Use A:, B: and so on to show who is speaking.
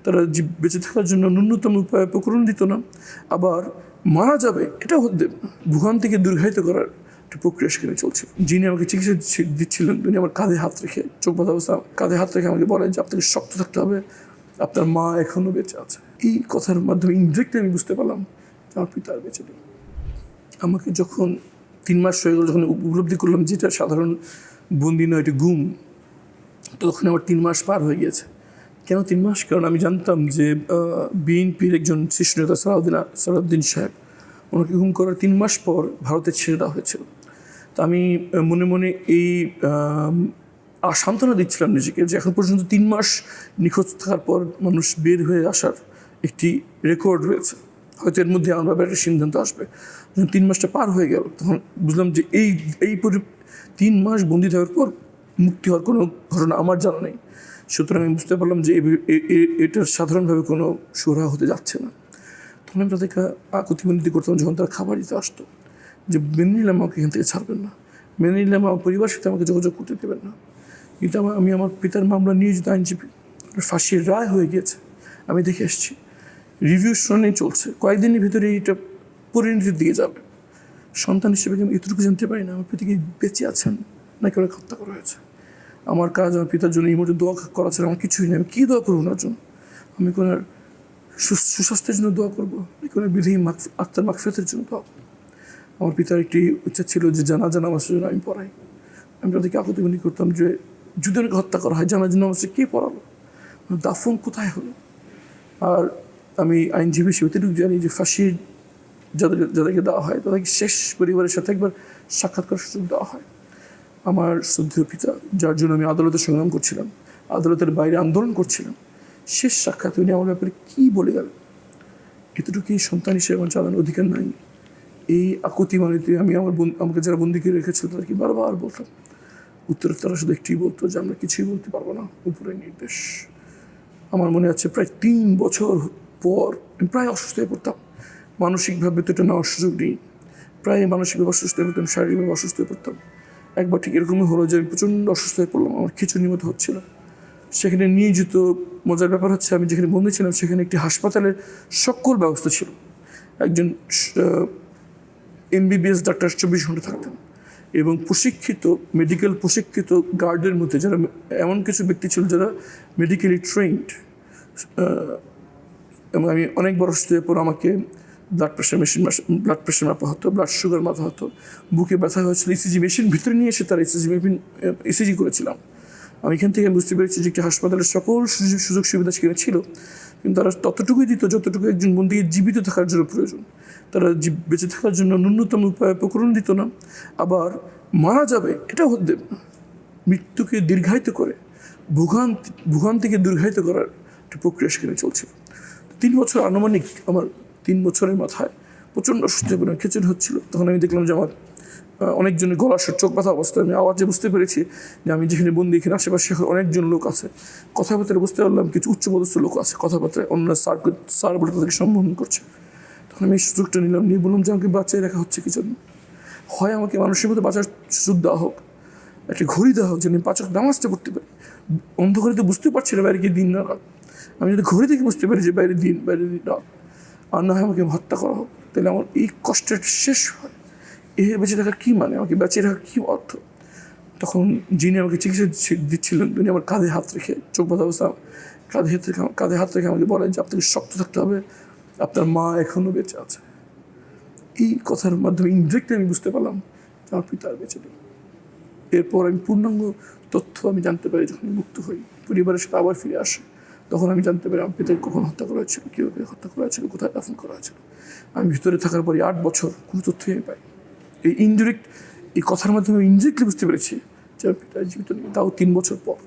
A: তারা বেঁচে থাকার জন্য ন্যূনতম উপায় উপকরণ দিত না, আবার মারা যাবে এটাও ভোগান থেকে দীর্ঘায়িত করার একটা প্রক্রিয়া সেখানে চলছিল। যিনি আমাকে চিকিৎসা দিচ্ছিলেন তিনি আমার কাঁধে হাত রেখে, চোখ বাঁধা অবস্থা কাঁধে হাত রেখে আমাকে বলেন যে আপনাকে শক্ত থাকতে হবে, আপনার মা এখনও বেঁচে আছে। এই কথার মাধ্যমে ইনডিরেক্টলি আমি বুঝতে পারলাম যে আমার পিতা আর বেঁচে নেই। আমাকে যখন 3 মাস হয়ে গেল, যখন উপলব্ধি করলাম যেটা সাধারণ বন্দি নয়, এটি গুম, তখন আমার 3 মাস পার হয়ে গিয়েছে। কেন 3 মাস? কারণ আমি জানতাম যে বিএনপির একজন শীর্ষ নেতা সালাউদ্দিন সাহেব, ওনাকে গুম করার 3 মাস পর ভারতে ছেড়ে দেওয়া হয়েছিল। তো আমি মনে মনে এই সান্ত্বনা দিচ্ছিলাম নিজেকে যে এখন পর্যন্ত 3 মাস নিখোঁজ থাকার পর মানুষ বের হয়ে আসার একটি রেকর্ড রয়েছে, হয়তো এর মধ্যে আমার ব্যাপারে একটা সিদ্ধান্ত আসবে। যখন 3 মাসটা পার হয়ে গেল তখন বুঝলাম যে এই 3 মাস বন্দি থাকার পর মুক্তি হওয়ার কোনো ঘটনা আমার জানা নেই। সুতরাং আমি বুঝতে পারলাম যে এটার সাধারণভাবে কোনো সুরাহা হতে যাচ্ছে না। তখন আমি তাদেরকে আকুতিমিনতি করতাম যখন তারা খাবার দিতে আসতো, যে মেনে নিলাম আমাকে এখান থেকে ছাড়বেন না, মেনে নিলাম আমার পরিবারের সাথে আমাকে যোগাযোগ করতে দেবেন না। কিন্তু আমি আমার পিতার মামলা নিয়োজিত আইনজীবী, ফাঁসির রায় হয়ে গিয়েছে, আমি দেখে এসেছি, রিভিউ শুনানি চলছে, কয়েকদিনের ভিতরে এটা পরিণতির দিকে যাবে। সন্তান হিসেবে আমি এতটুকু জানতে পারি না আমার পিতাকে বেঁচে আছেন নাকি ওরা হত্যা করা হয়েছে। আমার কাজ আমার পিতার জন্য এই মুহূর্তে দোয়া করা ছাড়া আমার কিছুই নেই। আমি কী দোয়া করবো ওনার জন্য? আমি কোনো সুস্বাস্থ্যের জন্য দোয়া করবো, কোনো বিধি আত্মার মাগফিরাতের জন্য দোয়া করবো। আমার পিতার একটি ইচ্ছা ছিল যে জানাজা নামাজের জন্য আমি পড়াই। আমি তাদেরকে আকুতিমিনতি করতাম যে যদি ওনাকে হত্যা করা হয় জানাজা নামাজে কে পড়ালো, দাফন কোথায় হলো? আর আমি আইনজীবী হিসেবে এতটুকু জানি যে ফাঁসির যাদেরকে দেওয়া হয় তাদেরকে শেষ পরিবারের সাথে একবার সাক্ষাৎ করার সুযোগ দেওয়া হয়। আমার শ্রদ্ধেয় পিতা, যার জন্য আমি আদালতে সংগ্রাম করছিলাম, আদালতের বাইরে আন্দোলন করছিলাম, শেষ সাক্ষাৎ উনি আমার ব্যাপারে কী বলে গেলেন, এতটুকুই সন্তান হিসেবে আমার জানার অধিকার নাই। এই আকুতি মানিতে আমি আমাকে যারা বন্দিকে রেখেছিল তাদেরকে বারবার বলতাম, উত্তরের তারা শুধু একটি বলতো যে আমরা কিছুই বলতে পারবো না, উপরের নির্দেশ। আমার মনে আছে প্রায় 3 বছর পর আমি প্রায় অসুস্থ হয়ে পড়তাম, মানসিকভাবে তো এটা নেওয়ার সুযোগ নেই, প্রায় মানসিকভাবে অসুস্থ হয়ে পড়তাম, শারীরিকভাবে অসুস্থ হয়ে পড়তাম। একবার ঠিক এরকমই হলো যে আমি প্রচণ্ড অসুস্থ হয়ে পড়লাম, আমার খিঁচুনির মতো হচ্ছিল। সেখানে নিয়োজিত মজার ব্যাপার হচ্ছে আমি যেখানে বন্দি ছিলাম সেখানে একটি হাসপাতালের সকল ব্যবস্থা ছিল। একজন MBBS ডাক্তার 24 ঘন্টা থাকতেন এবং মেডিকেল প্রশিক্ষিত গার্ডের মধ্যে যারা এমন কিছু ব্যক্তি ছিল যারা মেডিকেলি ট্রেন্ড। এবং আমি অনেক বড় অসুস্থ হয়ে পর আমাকে ব্লাড প্রেশার মাপা হতো, ব্লাড সুগার মাপা হতো, বুকে ব্যথা হয়েছিল, ECG মেশিন ভিতরে নিয়ে এসে তার ECG করেছিলাম। আমি এখান থেকে বুঝতে পেরেছি যে একটি হাসপাতালের সকল সুযোগ সুবিধা সেখানে ছিল, কিন্তু তারা ততটুকুই দিত যতটুকু একজন বন্দীকে জীবিত থাকার জন্য প্রয়োজন। তারা বেঁচে থাকার জন্য ন্যূনতম উপায় উপকরণ দিত না, আবার মারা যাবে এটাও দেব না। মৃত্যুকে দীর্ঘায়িত করে ভোগান থেকে দীর্ঘায়িত করার একটা প্রক্রিয়া সেখানে চলছিল। 3 বছর আনুমানিক আমার 3 বছরের মাথায় প্রচণ্ড অসুস্থ হয়ে খিচুড়ি হচ্ছিল। তখন আমি দেখলাম যে আমার অনেকজনের গলা চোখ ব্যথা অবস্থায় আমি আওয়াজে বুঝতে পেরেছি যে আমি যেখানে বন্দি এখানে আশেপাশে অনেকজন লোক আছে। কথাবার্তায় বুঝতে পারলাম কিছু উচ্চপদস্থ লোক আছে, কথাবার্তায় অন্য স্যার বলে তাদেরকে সম্বোধন করছে। তখন আমি এই সুযোগটা নিলাম, নিয়ে বললাম যে আমাকে বাঁচিয়ে রাখা হচ্ছে কি জন্য? হয় আমাকে মানুষের মতো বাঁচার সুযোগ দেওয়া হোক, একটা ঘড়ি দেওয়া হোক যেন আমি 5 ওয়াক্ত নামাজটা পড়তে পারি। অন্ধকারে তো বুঝতে পারছি না বাইরে গিয়ে দিন না রাত, আমি যদি ঘড়ি থেকে বুঝতে পারি যে বাইরে দিন রাত, আর না হয় আমাকে হত্যা করা হোক, তাহলে আমার এই কষ্টের শেষ হয়। বেঁচে থাকার কী মানে, আমাকে বেঁচে রাখার কী অর্থ? তখন যিনি আমাকে চিকিৎসা দিচ্ছিলেন তিনি আমার কাঁধে হাত রেখে, চোখ বাঁধা অবস্থা কাঁধে হাত রেখে আমাকে বলেন যে আপনাকে শক্ত থাকতে হবে, আপনার মা এখনও বেঁচে আছে। এই কথার মাধ্যমে ইনডিরেক্টলি আমি বুঝতে পারলাম যে আমার পিতা আর বেঁচে নেই। এরপর আমি পূর্ণাঙ্গ তথ্য আমি জানতে পারি যখন মুক্ত হই, পরিবারের সাথে আবার ফিরে আসে। তখন আমি জানতে পারি আমার পিতাকে কখন হত্যা করা হয়েছিল, কীভাবে হত্যা করা হয়েছিল, কোথায় দাফন করা হয়েছিল। আমি ভিতরে থাকার পরে 8 বছর কোনো তথ্যই আমি পাই। এই কথার মাধ্যমে ইনডিরেক্টলি বুঝতে পেরেছি যে আমার পিতা জীবিত নেই, তাও 3 বছর পর।